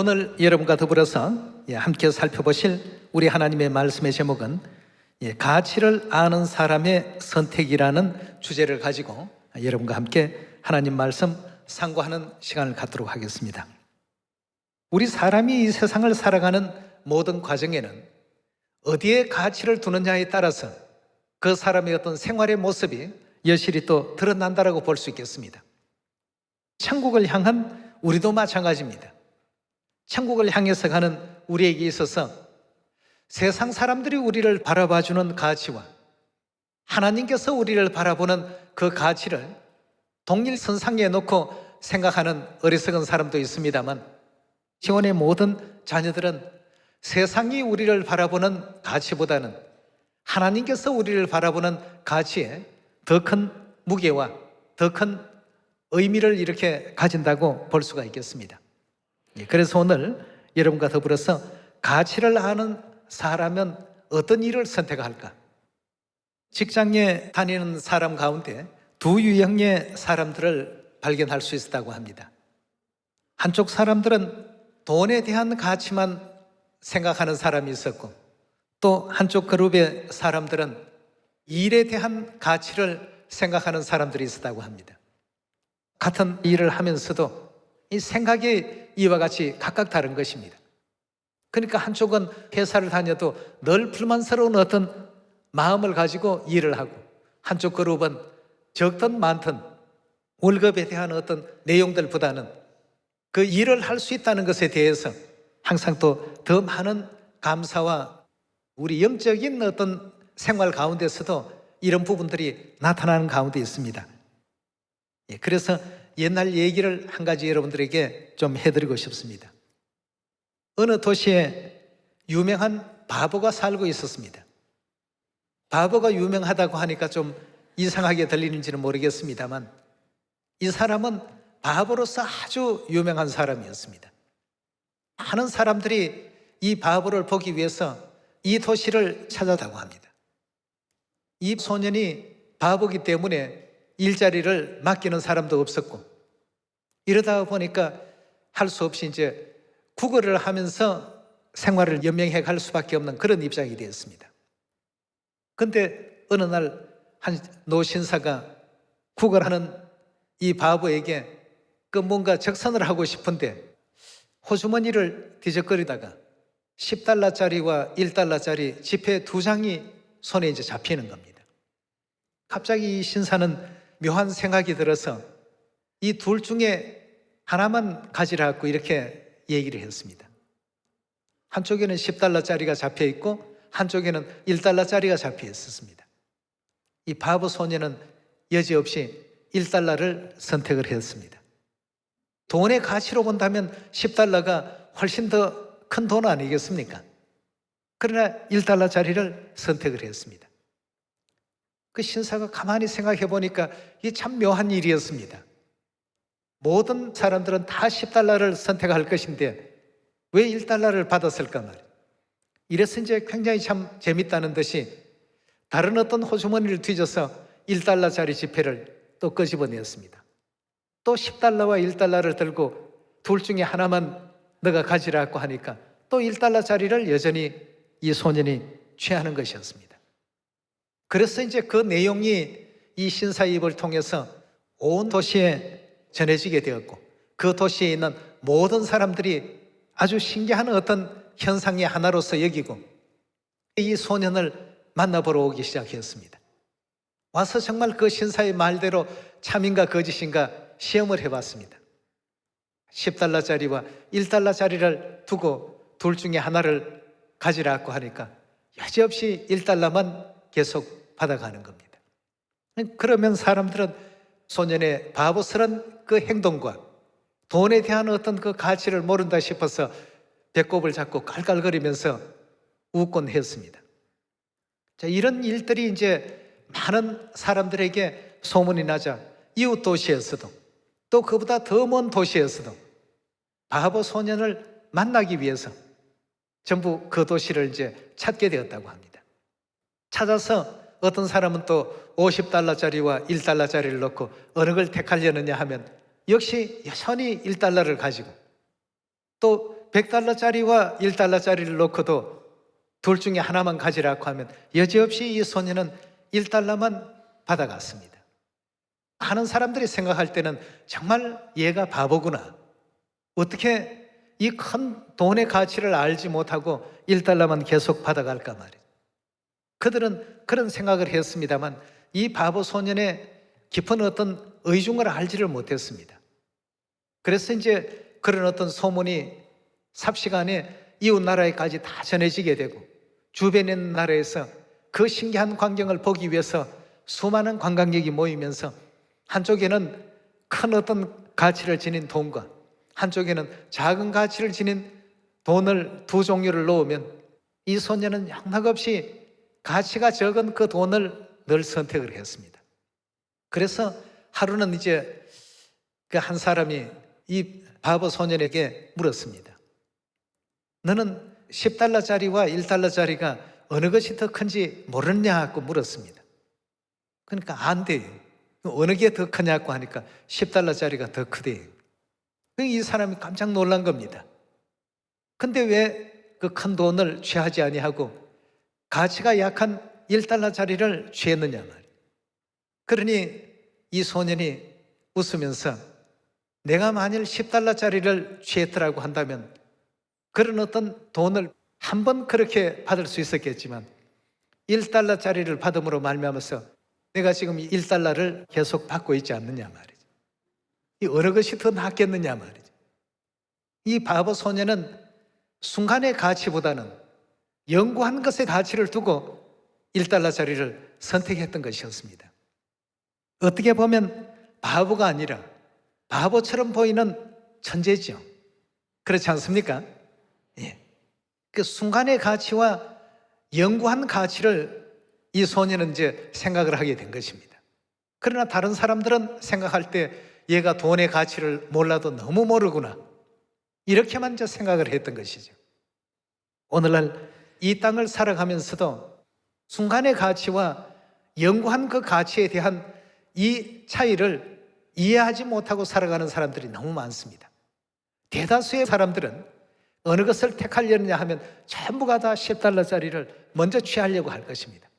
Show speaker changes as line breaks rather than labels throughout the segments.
오늘 여러분과 더불어서 함께 살펴보실 우리 하나님의 말씀의 제목은 가치를 아는 사람의 선택이라는 주제를 가지고 여러분과 함께 하나님 말씀 상고하는 시간을 갖도록 하겠습니다. 우리 사람이 이 세상을 살아가는 모든 과정에는 어디에 가치를 두느냐에 따라서 그 사람의 어떤 생활의 모습이 여실히 또 드러난다라고 볼 수 있겠습니다. 천국을 향한 우리도 마찬가지입니다. 천국을 향해서 가는 우리에게 있어서 세상 사람들이 우리를 바라봐주는 가치와 하나님께서 우리를 바라보는 그 가치를 동일선상에 놓고 생각하는 어리석은 사람도 있습니다만, 지원의 모든 자녀들은 세상이 우리를 바라보는 가치보다는 하나님께서 우리를 바라보는 가치에 더 큰 무게와 더 큰 의미를 이렇게 가진다고 볼 수가 있겠습니다. 그래서 오늘 여러분과 더불어서 가치를 아는 사람은 어떤 일을 선택할까? 직장에 다니는 사람 가운데 두 유형의 사람들을 발견할 수 있다고 합니다. 한쪽 사람들은 돈에 대한 가치만 생각하는 사람이 있었고, 또 한쪽 그룹의 사람들은 일에 대한 가치를 생각하는 사람들이 있었다고 합니다. 같은 일을 하면서도 이 생각이 이와 같이 각각 다른 것입니다. 그러니까 한쪽은 회사를 다녀도 늘 불만스러운 어떤 마음을 가지고 일을 하고, 한쪽 그룹은 적든 많든 월급에 대한 어떤 내용들보다는 그 일을 할 수 있다는 것에 대해서 항상 또 더 많은 감사와 우리 영적인 어떤 생활 가운데서도 이런 부분들이 나타나는 가운데 있습니다. 그래서 옛날 얘기를 한 가지 여러분들에게 좀 해드리고 싶습니다. 어느 도시에 유명한 바보가 살고 있었습니다. 바보가 유명하다고 하니까 좀 이상하게 들리는지는 모르겠습니다만, 이 사람은 바보로서 아주 유명한 사람이었습니다. 많은 사람들이 이 바보를 보기 위해서 이 도시를 찾아다고 합니다. 이 소년이 바보기 때문에 일자리를 맡기는 사람도 없었고, 이러다 보니까 할 수 없이 이제 구걸을 하면서 생활을 연명해 갈 수밖에 없는 그런 입장이 되었습니다. 근데 어느 날 한 노신사가 구걸하는 이 바보에게 그 뭔가 적선을 하고 싶은데 호주머니를 뒤적거리다가 10달러짜리와 1달러짜리 지폐 2장이 손에 이제 잡히는 겁니다. 갑자기 이 신사는 묘한 생각이 들어서 이 둘 중에 하나만 가지라고 이렇게 얘기를 했습니다. 한쪽에는 10달러짜리가 잡혀 있고 한쪽에는 1달러짜리가 잡혀 있었습니다. 이 바보 소년은 여지없이 1달러를 선택을 했습니다. 돈의 가치로 본다면 10달러가 훨씬 더 큰 돈 아니겠습니까? 그러나 1달러짜리를 선택을 했습니다. 그 신사가 가만히 생각해 보니까 이게 참 묘한 일이었습니다. 모든 사람들은 다 10달러를 선택할 것인데 왜 1달러를 받았을까 말이에요. 이래서 이제 굉장히 참 재밌다는 듯이 다른 어떤 호주머니를 뒤져서 1달러짜리 지폐를 또 끄집어냈습니다. 또 10달러와 1달러를 들고 둘 중에 하나만 너가 가지라고 하니까 또 1달러짜리를 여전히 이 소년이 취하는 것이었습니다. 그래서 이제 그 내용이 이 신사의 입을 통해서 온 도시에 전해지게 되었고, 그 도시에 있는 모든 사람들이 아주 신기한 어떤 현상의 하나로서 여기고 이 소년을 만나보러 오기 시작했습니다. 와서 정말 그 신사의 말대로 참인가 거짓인가 시험을 해봤습니다. 10달러짜리와 1달러짜리를 두고 둘 중에 하나를 가지라고 하니까 여지없이 1달러만 계속 받아가는 겁니다. 그러면 사람들은 소년의 바보스런 그 행동과 돈에 대한 어떤 그 가치를 모른다 싶어서 배꼽을 잡고 깔깔거리면서 웃곤 했습니다. 자, 이런 일들이 이제 많은 사람들에게 소문이 나자 이웃 도시에서도 또 그보다 더 먼 도시에서도 바보 소년을 만나기 위해서 전부 그 도시를 이제 찾게 되었다고 합니다. 찾아서 어떤 사람은 또 50달러짜리와 1달러짜리를 넣고 어느 걸 택하려느냐 하면 역시 여전히 1달러를 가지고, 또 $100짜리와 $1짜리를 놓고도 둘 중에 하나만 가지라고 하면 여지없이 이 소녀는 $1만 받아갔습니다. 많은 사람들이 생각할 때는 정말 얘가 바보구나. 어떻게 이 큰 돈의 가치를 알지 못하고 $1만 계속 받아갈까 말이에요. 그들은 그런 생각을 했습니다만 이 바보 소년의 깊은 어떤 의중을 알지를 못했습니다. 그래서 이제 그런 어떤 소문이 삽시간에 이웃 나라에까지 다 전해지게 되고 주변의 나라에서 그 신기한 광경을 보기 위해서 수많은 관광객이 모이면서 한쪽에는 큰 어떤 가치를 지닌 돈과 한쪽에는 작은 가치를 지닌 돈을 두 종류를 놓으면 이 소녀는 영락없이 가치가 적은 그 돈을 늘 선택을 했습니다. 그래서 하루는 이제 그 한 사람이 이 바보 소년에게 물었습니다. 너는 $10짜리와 $1짜리가 어느 것이 더 큰지 모르느냐고 물었습니다. 그러니까 안 돼요. 어느 게 더 크냐고 하니까 $10짜리가 더 크대요. 이 사람이 깜짝 놀란 겁니다. 근데 왜 그 큰 돈을 취하지 아니하고 가치가 약한 $1짜리를 취했느냐 말이에요. 그러니 이 소년이 웃으면서 내가 만일 $10짜리를 취했더라고 한다면 그런 어떤 돈을 한 번 그렇게 받을 수 있었겠지만 $1짜리를 받음으로 말미암아서 내가 지금 $1를 계속 받고 있지 않느냐 말이죠. 이 어느 것이 더 낫겠느냐 말이죠. 이 바보 소녀는 순간의 가치보다는 영구한 것의 가치를 두고 $1짜리를 선택했던 것이었습니다. 어떻게 보면 바보가 아니라 바보처럼 보이는 천재죠. 그렇지 않습니까? 예. 그 순간의 가치와 영구한 가치를 이 소녀는 이제 생각을 하게 된 것입니다. 그러나 다른 사람들은 생각할 때 얘가 돈의 가치를 몰라도 너무 모르구나. 이렇게만 이제 생각을 했던 것이죠. 오늘날 이 땅을 살아가면서도 순간의 가치와 영구한 그 가치에 대한 이 차이를 이해하지 못하고 살아가는 사람들이 너무 많습니다. 대다수의 사람들은 어느 것을 택하려느냐 하면 전부가 다 $10짜리를 먼저 취하려고 할 것입니다.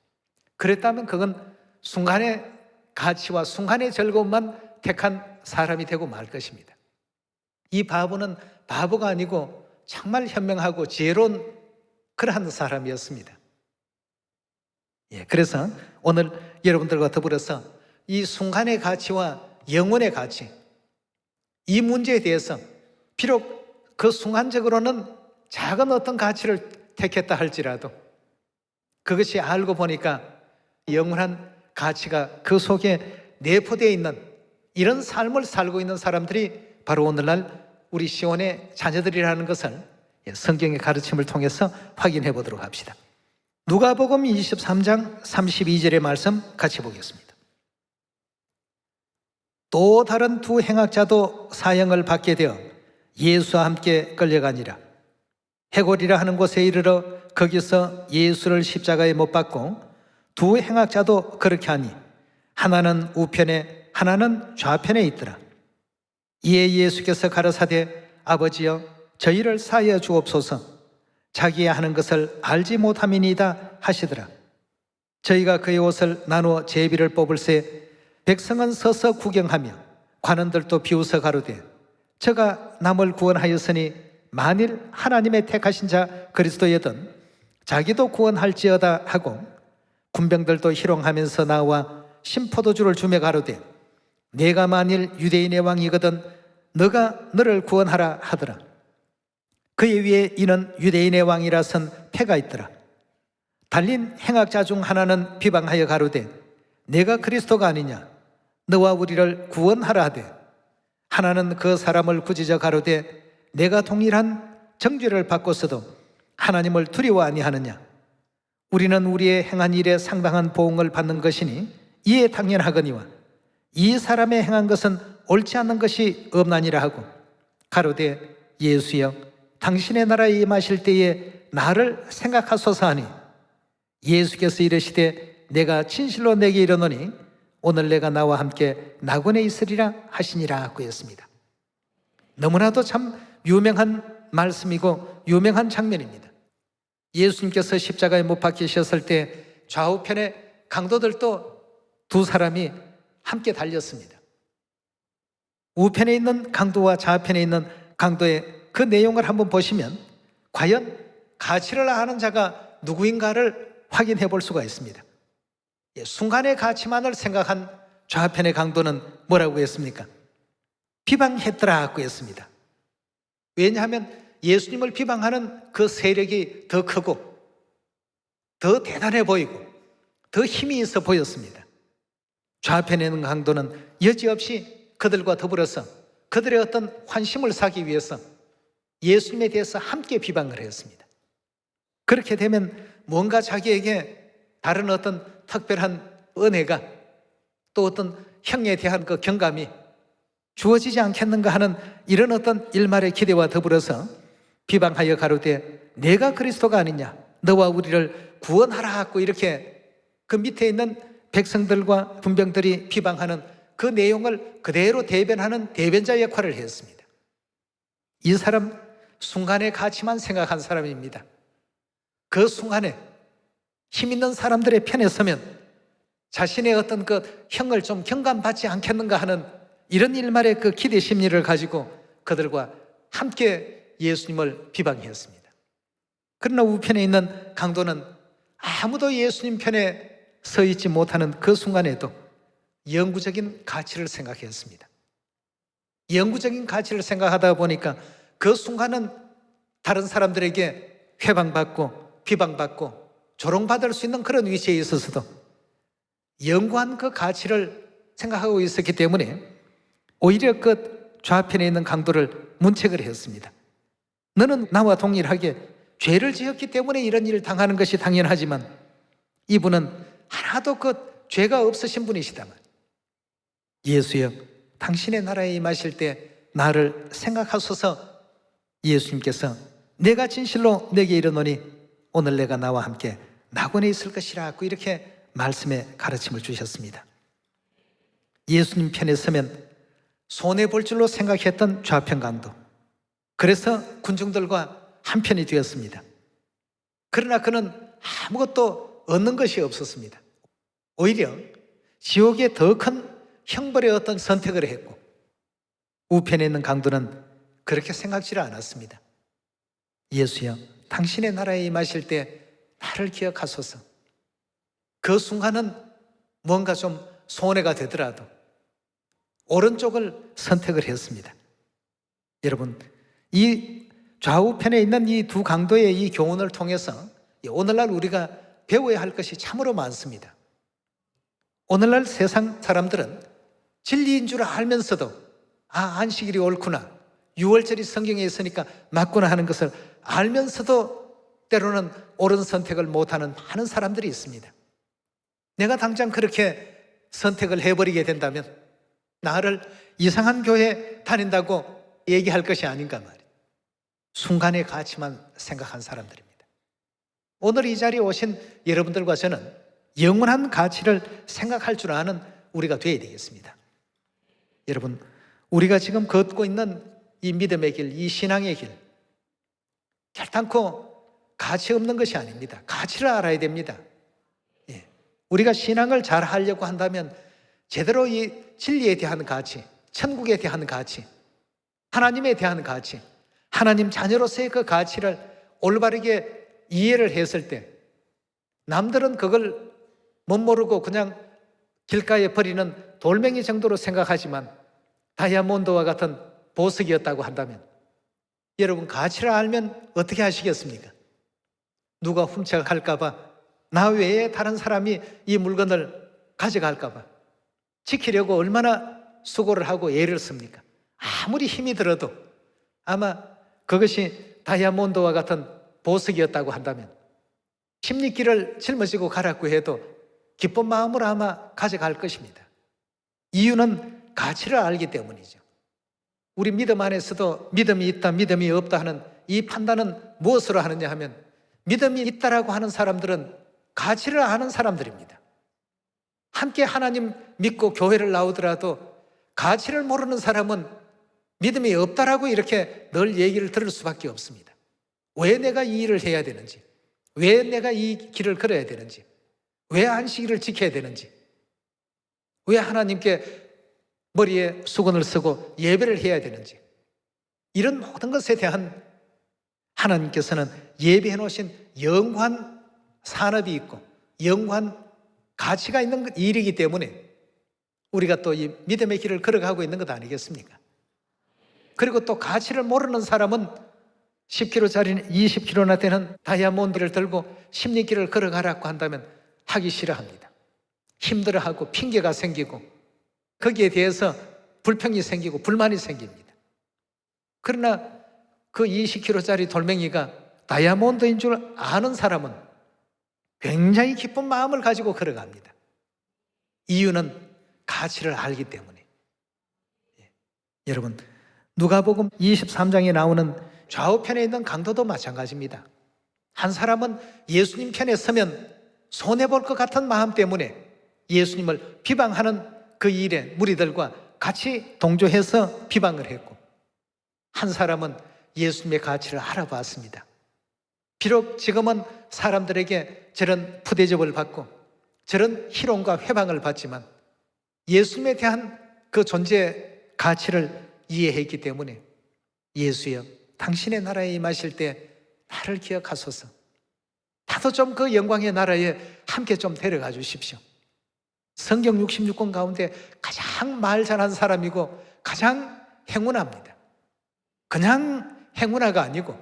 그랬다면 그건 순간의 가치와 순간의 즐거움만 택한 사람이 되고 말 것입니다. 이 바보는 바보가 아니고 정말 현명하고 지혜로운 그러한 사람이었습니다. 예, 그래서 오늘 여러분들과 더불어서 이 순간의 가치와 영혼의 가치, 이 문제에 대해서 비록 그 순간적으로는 작은 어떤 가치를 택했다 할지라도 그것이 알고 보니까 영원한 가치가 그 속에 내포되어 있는 이런 삶을 살고 있는 사람들이 바로 오늘날 우리 시온의 자녀들이라는 것을 성경의 가르침을 통해서 확인해 보도록 합시다. 누가복음 23장 32절의 말씀 같이 보겠습니다. 또 다른 두 행악자도 사형을 받게 되어 예수와 함께 끌려가니라. 해골이라 하는 곳에 이르러 거기서 예수를 십자가에 못 박고 두 행악자도 그렇게 하니 하나는 우편에 하나는 좌편에 있더라. 이에 예수께서 가라사대 아버지여 저희를 사하여 주옵소서 자기의 하는 것을 알지 못함이니이다 하시더라. 저희가 그의 옷을 나누어 제비를 뽑을새 백성은 서서 구경하며 관원들도 비웃어 가로되 저가 남을 구원하였으니 만일 하나님의 택하신 자 그리스도여든 자기도 구원할지어다 하고 군병들도 희롱하면서 나와 신포도주를 주며 가로되 내가 만일 유대인의 왕이거든 너가 너를 구원하라 하더라. 그의 위에 이는 유대인의 왕이라선 패가 있더라. 달린 행악자 중 하나는 비방하여 가로되 내가 그리스도가 아니냐 너와 우리를 구원하라 하되 하나는 그 사람을 꾸짖어 가로되 내가 동일한 정죄를 받고서도 하나님을 두려워 아니하느냐 우리는 우리의 행한 일에 상당한 보응을 받는 것이니 이에 당연하거니와 이 사람의 행한 것은 옳지 않는 것이 없나니라 하고 가로되 예수여 당신의 나라에 임하실 때에 나를 생각하소서 하니 예수께서 이르시되 내가 진실로 내게 이르노니 오늘 내가 나와 함께 낙원에 있으리라 하시니라 하고 했습니다. 너무나도 참 유명한 말씀이고 유명한 장면입니다. 예수님께서 십자가에 못 박히셨을 때 좌우편에 강도들도 두 사람이 함께 달렸습니다. 우편에 있는 강도와 좌편에 있는 강도의 그 내용을 한번 보시면 과연 가치를 아는 자가 누구인가를 확인해 볼 수가 있습니다. 순간의 가치만을 생각한 좌편의 강도는 뭐라고 했습니까? 비방했더라고 했습니다. 왜냐하면 예수님을 비방하는 그 세력이 더 크고 더 대단해 보이고 더 힘이 있어 보였습니다. 좌편에 있는 강도는 여지없이 그들과 더불어서 그들의 어떤 환심을 사기 위해서 예수님에 대해서 함께 비방을 했습니다. 그렇게 되면 뭔가 자기에게 다른 어떤 특별한 은혜가 또 어떤 형에 대한 그 경감이 주어지지 않겠는가 하는 이런 어떤 일말의 기대와 더불어서 비방하여 가로되 내가 그리스도가 아니냐 너와 우리를 구원하라고 이렇게 그 밑에 있는 백성들과 군병들이 비방하는 그 내용을 그대로 대변하는 대변자 역할을 했습니다. 이 사람 순간의 가치만 생각한 사람입니다. 그 순간에 힘 있는 사람들의 편에 서면 자신의 어떤 그 형을 좀 경감받지 않겠는가 하는 이런 일말의 그 기대 심리를 가지고 그들과 함께 예수님을 비방했습니다. 그러나 우편에 있는 강도는 아무도 예수님 편에 서 있지 못하는 그 순간에도 영구적인 가치를 생각했습니다. 영구적인 가치를 생각하다 보니까 그 순간은 다른 사람들에게 회방받고 비방받고 조롱받을 수 있는 그런 위치에 있어서도 영구한 그 가치를 생각하고 있었기 때문에 오히려 그 좌편에 있는 강도를 문책을 했습니다. 너는 나와 동일하게 죄를 지었기 때문에 이런 일을 당하는 것이 당연하지만 이분은 하나도 그 죄가 없으신 분이시다만 예수여 당신의 나라에 임하실 때 나를 생각하소서. 예수님께서 내가 진실로 내게 이르노니 오늘 내가 나와 함께 낙원에 있을 것이라고 이렇게 말씀의 가르침을 주셨습니다. 예수님 편에 서면 손해볼 줄로 생각했던 좌편 강도, 그래서 군중들과 한편이 되었습니다. 그러나 그는 아무것도 얻는 것이 없었습니다. 오히려 지옥에 더 큰 형벌의 어떤 선택을 했고 우편에 있는 강도는 그렇게 생각지를 않았습니다. 예수여 당신의 나라에 임하실 때 나를 기억하소서. 그 순간은 뭔가 좀 손해가 되더라도 오른쪽을 선택을 했습니다. 여러분, 이 좌우편에 있는 이 두 강도의 이 교훈을 통해서 오늘날 우리가 배워야 할 것이 참으로 많습니다. 오늘날 세상 사람들은 진리인 줄 알면서도 안식일이 옳구나, 6월절이 성경에 있으니까 맞구나 하는 것을 알면서도 때로는 옳은 선택을 못하는 많은 사람들이 있습니다. 내가 당장 그렇게 선택을 해버리게 된다면 나를 이상한 교회 다닌다고 얘기할 것이 아닌가 말이에요. 순간의 가치만 생각한 사람들입니다. 오늘 이 자리에 오신 여러분들과 저는 영원한 가치를 생각할 줄 아는 우리가 되어야 되겠습니다. 여러분, 우리가 지금 걷고 있는 이 믿음의 길, 이 신앙의 길, 결단코 가치 없는 것이 아닙니다. 가치를 알아야 됩니다. 우리가 신앙을 잘 하려고 한다면 제대로 이 진리에 대한 가치, 천국에 대한 가치, 하나님에 대한 가치, 하나님 자녀로서의 그 가치를 올바르게 이해를 했을 때 남들은 그걸 못 모르고 그냥 길가에 버리는 돌멩이 정도로 생각하지만 다이아몬드와 같은 보석이었다고 한다면 여러분 가치를 알면 어떻게 하시겠습니까? 누가 훔쳐갈까 봐, 나 외에 다른 사람이 이 물건을 가져갈까 봐 지키려고 얼마나 수고를 하고 애를 씁니까? 아무리 힘이 들어도 아마 그것이 다이아몬드와 같은 보석이었다고 한다면 십리길을 짊어지고 가라고 해도 기쁜 마음으로 아마 가져갈 것입니다. 이유는 가치를 알기 때문이죠. 우리 믿음 안에서도 믿음이 있다, 믿음이 없다 하는 이 판단은 무엇으로 하느냐 하면 믿음이 있다라고 하는 사람들은 가치를 아는 사람들입니다. 함께 하나님 믿고 교회를 나오더라도 가치를 모르는 사람은 믿음이 없다라고 이렇게 늘 얘기를 들을 수밖에 없습니다. 왜 내가 이 일을 해야 되는지, 왜 내가 이 길을 걸어야 되는지, 왜 안식일을 지켜야 되는지, 왜 하나님께 머리에 수건을 쓰고 예배를 해야 되는지, 이런 모든 것에 대한 하나님께서는 예비해 놓으신 영원한 산업이 있고 영원한 가치가 있는 일이기 때문에 우리가 또 이 믿음의 길을 걸어가고 있는 것 아니겠습니까? 그리고 또 가치를 모르는 사람은 10kg짜리 20kg나 되는 다이아몬드를 들고 십리길을 걸어가라고 한다면 하기 싫어합니다. 힘들어하고 핑계가 생기고 거기에 대해서 불평이 생기고 불만이 생깁니다. 그러나 그 20kg짜리 돌멩이가 다이아몬드인 줄 아는 사람은 굉장히 기쁜 마음을 가지고 걸어갑니다. 이유는 가치를 알기 때문에. 여러분, 누가복음 23장에 나오는 좌우편에 있는 강도도 마찬가지입니다. 한 사람은 예수님 편에 서면 손해볼 것 같은 마음 때문에 예수님을 비방하는 그 일에 무리들과 같이 동조해서 비방을 했고, 한 사람은 예수님의 가치를 알아봤습니다. 비록 지금은 사람들에게 저런 푸대접을 받고 저런 희롱과 회방을 받지만 예수님에 대한 그 존재 가치를 이해했기 때문에 예수여, 당신의 나라에 임하실 때 나를 기억하소서. 나도 좀 그 영광의 나라에 함께 좀 데려가 주십시오. 성경 66권 가운데 가장 말 잘한 사람이고 가장 행운합니다. 그냥 행운아가 아니고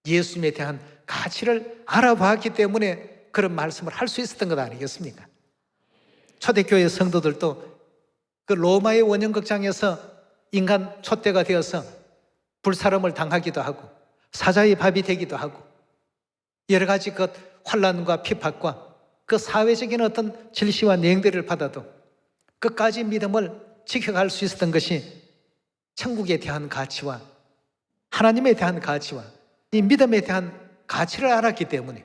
예수님에 대한 가치를 알아봤기 때문에 그런 말씀을 할 수 있었던 것 아니겠습니까? 초대교회 성도들도 그 로마의 원형극장에서 인간 촛대가 되어서 불사름을 당하기도 하고 사자의 밥이 되기도 하고 여러 가지 그 환난과 핍박과 그 사회적인 어떤 질시와 냉대를 받아도 끝까지 믿음을 지켜갈 수 있었던 것이 천국에 대한 가치와 하나님에 대한 가치와 이 믿음에 대한 가치를 알았기 때문에,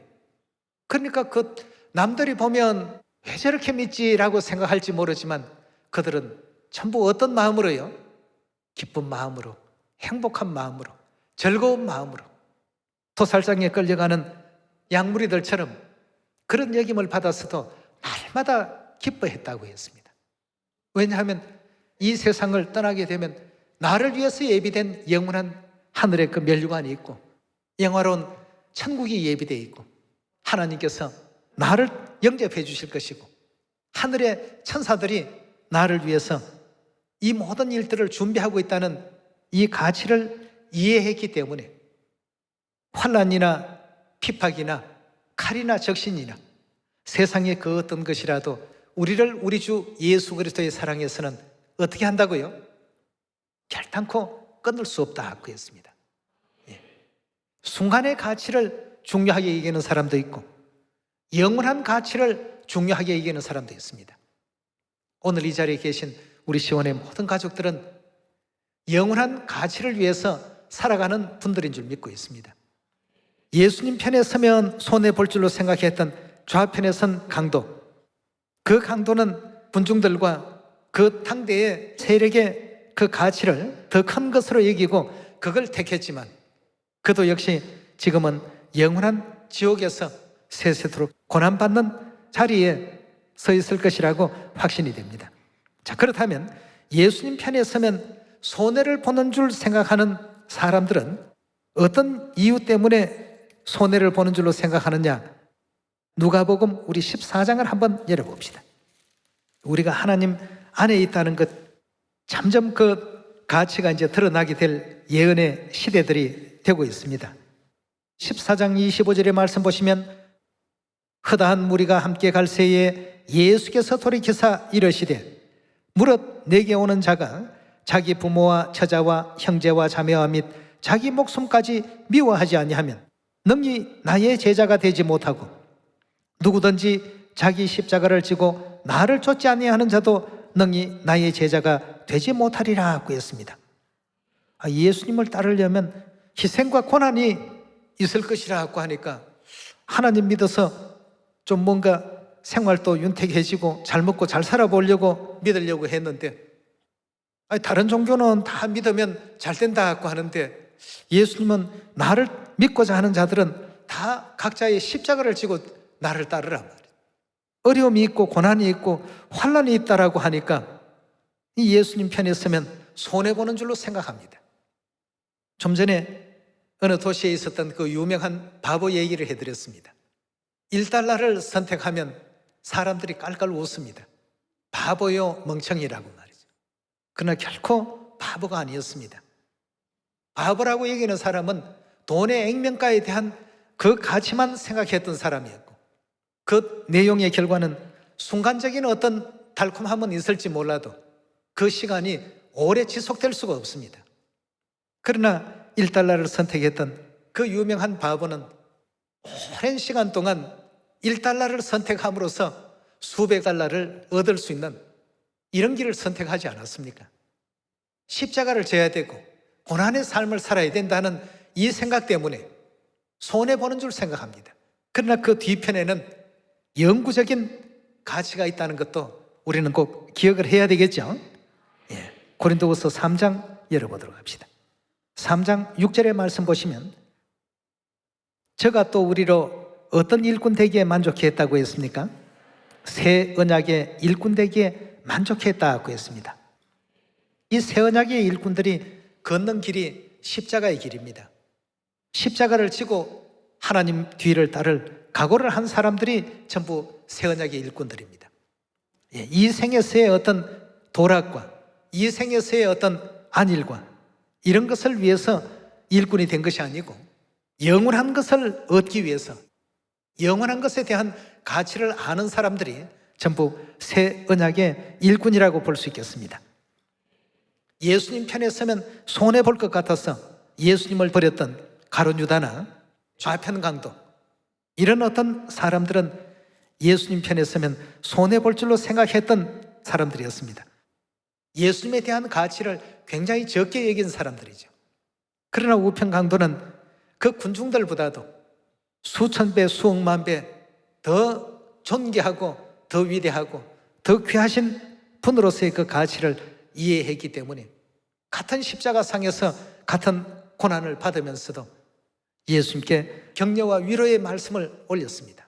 그러니까 그 남들이 보면 왜 저렇게 믿지라고 생각할지 모르지만 그들은 전부 어떤 마음으로요? 기쁜 마음으로, 행복한 마음으로, 즐거운 마음으로 도살장에 끌려가는 양무리들처럼 그런 여김을 받았어도 날마다 기뻐했다고 했습니다. 왜냐하면 이 세상을 떠나게 되면 나를 위해서 예비된 영원한 하늘의 그 멸류관이 있고 영화로운 천국이 예비되어 있고 하나님께서 나를 영접해 주실 것이고 하늘의 천사들이 나를 위해서 이 모든 일들을 준비하고 있다는 이 가치를 이해했기 때문에 환난이나 핍박이나 칼이나 적신이나 세상의 그 어떤 것이라도 우리를 우리 주 예수 그리스도의 사랑에서는 어떻게 한다고요? 결단코 끊을 수 없다고 했습니다. 순간의 가치를 중요하게 여기는 사람도 있고 영원한 가치를 중요하게 여기는 사람도 있습니다. 오늘 이 자리에 계신 우리 시원의 모든 가족들은 영원한 가치를 위해서 살아가는 분들인 줄 믿고 있습니다. 예수님 편에 서면 손해볼 줄로 생각했던 좌편에 선 강도, 그 강도는 군중들과 그 당대의 세력의 그 가치를 더 큰 것으로 여기고 그걸 택했지만 그도 역시 지금은 영원한 지옥에서 세세토록 고난받는 자리에 서 있을 것이라고 확신이 됩니다. 자, 그렇다면 예수님 편에 서면 손해를 보는 줄 생각하는 사람들은 어떤 이유 때문에 손해를 보는 줄로 생각하느냐? 누가복음 우리 14장을 한번 열어봅시다. 우리가 하나님 안에 있다는 것, 점점 그 가치가 이제 드러나게 될 예언의 시대들이 되고 있습니다. 14장 25절의 말씀 보시면 허다한 무리가 함께 갈 새에 예수께서 돌이키사 이르시되 무릇 내게 오는 자가 자기 부모와 처자와 형제와 자매와 및 자기 목숨까지 미워하지 아니하면 능히 나의 제자가 되지 못하고 누구든지 자기 십자가를 지고 나를 쫓지 아니하는 자도 능히 나의 제자가 되지 못하리라고 했습니다. 예수님을 따르려면 희생과 고난이 있을 것이라고 하니까 하나님 믿어서 좀 뭔가 생활도 윤택해지고 잘 먹고 잘 살아보려고 믿으려고 했는데 아니, 다른 종교는 다 믿으면 잘 된다고 하는데 예수님은 나를 믿고자 하는 자들은 다 각자의 십자가를 지고 나를 따르란 말이에요. 어려움이 있고 고난이 있고 환난이 있다라고 하니까 이 예수님 편에 서면 손해보는 줄로 생각합니다. 좀 전에 어느 도시에 있었던 그 유명한 바보 얘기를 해드렸습니다. 1달러를 선택하면 사람들이 깔깔 웃습니다. 바보요 멍청이라고 말이죠. 그러나 결코 바보가 아니었습니다. 바보라고 얘기하는 사람은 돈의 액면가에 대한 그 가치만 생각했던 사람이었고, 그 내용의 결과는 순간적인 어떤 달콤함은 있을지 몰라도 그 시간이 오래 지속될 수가 없습니다. 그러나 1달러를 선택했던 그 유명한 바보는 오랜 시간 동안 1달러를 선택함으로써 수백 달러를 얻을 수 있는 이런 길을 선택하지 않았습니까? 십자가를 져야 되고 고난의 삶을 살아야 된다는 이 생각 때문에 손해보는 줄 생각합니다. 그러나 그 뒤편에는 영구적인 가치가 있다는 것도 우리는 꼭 기억을 해야 되겠죠. 고린도후서 3장 열어보도록 합시다. 3장 6절의 말씀 보시면, 저가 또 우리로 어떤 일꾼 되기에 만족했다고 했습니까? 새 언약의 일꾼 되기에 만족했다고 했습니다. 이 새 언약의 일꾼들이 걷는 길이 십자가의 길입니다. 십자가를 지고 하나님 뒤를 따를 각오를 한 사람들이 전부 새 언약의 일꾼들입니다. 이 생에서의 어떤 도락과 이 생에서의 어떤 안일과 이런 것을 위해서 일꾼이 된 것이 아니고 영원한 것을 얻기 위해서 영원한 것에 대한 가치를 아는 사람들이 전부 새 언약의 일꾼이라고 볼 수 있겠습니다. 예수님 편에 서면 손해볼 것 같아서 예수님을 버렸던 가룟 유다나 좌편 강도, 이런 어떤 사람들은 예수님 편에 서면 손해볼 줄로 생각했던 사람들이었습니다. 예수님에 대한 가치를 굉장히 적게 여긴 사람들이죠. 그러나 우편 강도는 그 군중들보다도 수천 배, 수억만 배 더 존귀하고 더 위대하고 더 귀하신 분으로서의 그 가치를 이해했기 때문에 같은 십자가상에서 같은 고난을 받으면서도 예수님께 격려와 위로의 말씀을 올렸습니다.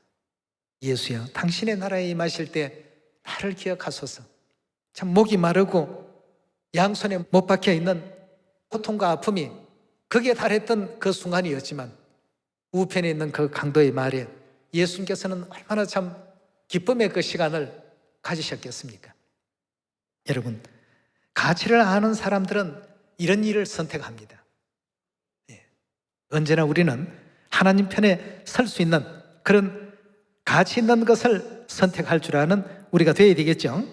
예수여, 당신의 나라에 임하실 때 나를 기억하소서. 참 목이 마르고 양손에 못 박혀 있는 고통과 아픔이 극에 달했던 그 순간이었지만 우편에 있는 그 강도의 말에 예수님께서는 얼마나 참 기쁨의 그 시간을 가지셨겠습니까? 여러분, 가치를 아는 사람들은 이런 일을 선택합니다. 언제나 우리는 하나님 편에 설 수 있는 그런 가치 있는 것을 선택할 줄 아는 우리가 되어야 되겠죠.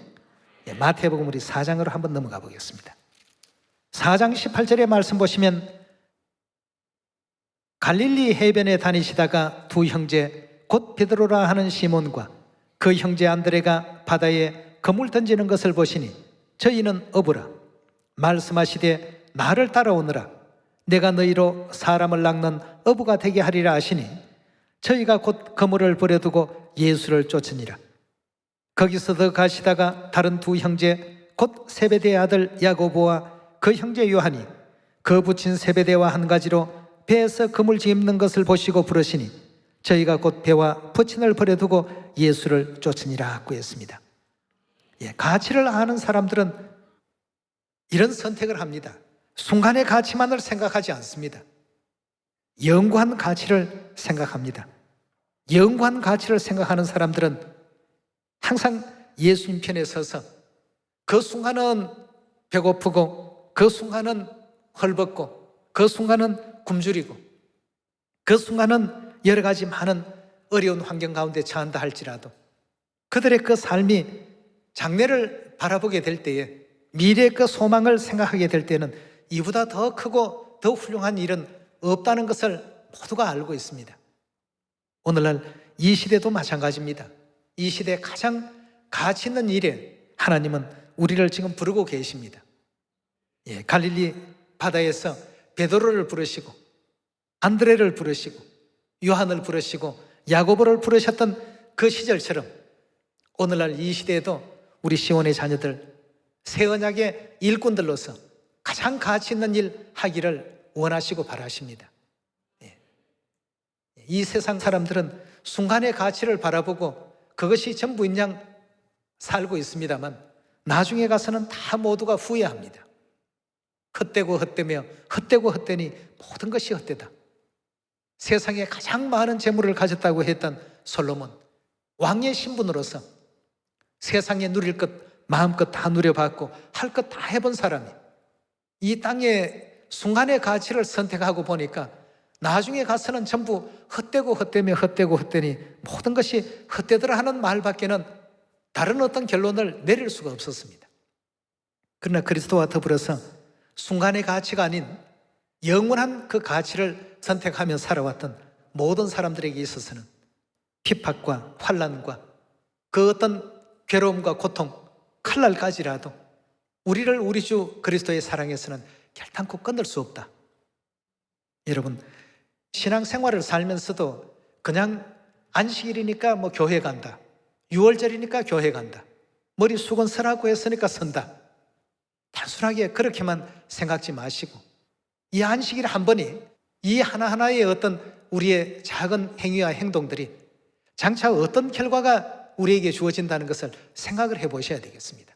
마태복음 우리 4장으로 한번 넘어가 보겠습니다. 4장 18절의 말씀 보시면, 갈릴리 해변에 다니시다가 두 형제 곧 베드로라 하는 시몬과 그 형제 안드레가 바다에 그물 던지는 것을 보시니 저희는 어부라. 말씀하시되 나를 따라오너라. 내가 너희로 사람을 낚는 어부가 되게 하리라 하시니 저희가 곧 그물을 버려두고 예수를 쫓으니라. 거기서 더 가시다가 다른 두 형제 곧 세베대의 아들 야고보와 그 형제 요한이 그 붙인 세베대와 한 가지로 배에서 그물 집는 것을 보시고 부르시니 저희가 곧 배와 부친을 버려두고 예수를 쫓으니라 고 했습니다. 가치를 아는 사람들은 이런 선택을 합니다. 순간의 가치만을 생각하지 않습니다. 영구한 가치를 생각합니다. 영구한 가치를 생각하는 사람들은 항상 예수님 편에 서서 그 순간은 배고프고 그 순간은 헐벗고 그 순간은 굶주리고 그 순간은 여러 가지 많은 어려운 환경 가운데 처한다 할지라도 그들의 그 삶이 장래를 바라보게 될 때에 미래의 그 소망을 생각하게 될 때는 이보다 더 크고 더 훌륭한 일은 없다는 것을 모두가 알고 있습니다. 오늘날 이 시대도 마찬가지입니다. 이 시대에 가장 가치 있는 일에 하나님은 우리를 지금 부르고 계십니다. 갈릴리 바다에서 베드로를 부르시고 안드레를 부르시고 요한을 부르시고 야고보를 부르셨던 그 시절처럼 오늘날 이 시대에도 우리 시온의 자녀들 새 언약의 일꾼들로서 가장 가치 있는 일 하기를 원하시고 바라십니다. 이 세상 사람들은 순간의 가치를 바라보고 그것이 전부인 양 살고 있습니다만 나중에 가서는 다 모두가 후회합니다. 헛되고 헛되며 헛되고 헛되니 모든 것이 헛되다. 세상에 가장 많은 재물을 가졌다고 했던 솔로몬, 왕의 신분으로서 세상에 누릴 것 마음껏 다 누려봤고 할 것 다 해본 사람이 이 땅의 순간의 가치를 선택하고 보니까 나중에 가서는 전부 헛되고 헛되며 헛되고 헛되니 모든 것이 헛되더라 하는 말밖에는 다른 어떤 결론을 내릴 수가 없었습니다. 그러나 그리스도와 더불어서 순간의 가치가 아닌 영원한 그 가치를 선택하며 살아왔던 모든 사람들에게 있어서는 핍박과 환난과 그 어떤 괴로움과 고통, 칼날까지라도 우리를 우리 주 그리스도의 사랑에서는 결단코 끊을 수 없다. 여러분, 신앙생활을 살면서도 그냥 안식일이니까 교회 간다, 6월절이니까 교회 간다, 머리 수건 서라고 했으니까 선다, 단순하게 그렇게만 생각지 마시고 이 안식일 한 번이 이 하나하나의 어떤 우리의 작은 행위와 행동들이 장차 어떤 결과가 우리에게 주어진다는 것을 생각을 해보셔야 되겠습니다.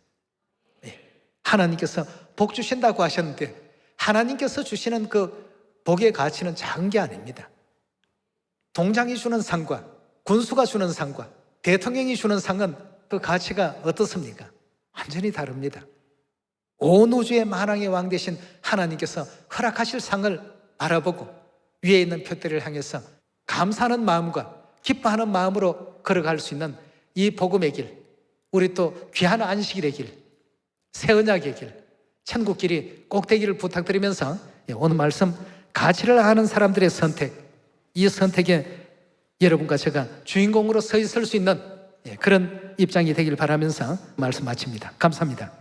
하나님께서 복 주신다고 하셨는데 하나님께서 주시는 그 복의 가치는 작은 게 아닙니다. 동장이 주는 상과 군수가 주는 상과 대통령이 주는 상은 그 가치가 어떻습니까? 완전히 다릅니다. 온 우주의 만왕의 왕 되신 하나님께서 허락하실 상을 바라보고 위에 있는 표대를 향해서 감사하는 마음과 기뻐하는 마음으로 걸어갈 수 있는 이 복음의 길, 우리 또 귀한 안식일의 길, 새 언약의 길, 천국 길이 꼭 되기를 부탁드리면서 오늘 말씀 가치를 아는 사람들의 선택, 이 선택에 여러분과 제가 주인공으로 서 있을 수 있는 그런 입장이 되길 바라면서 말씀 마칩니다. 감사합니다.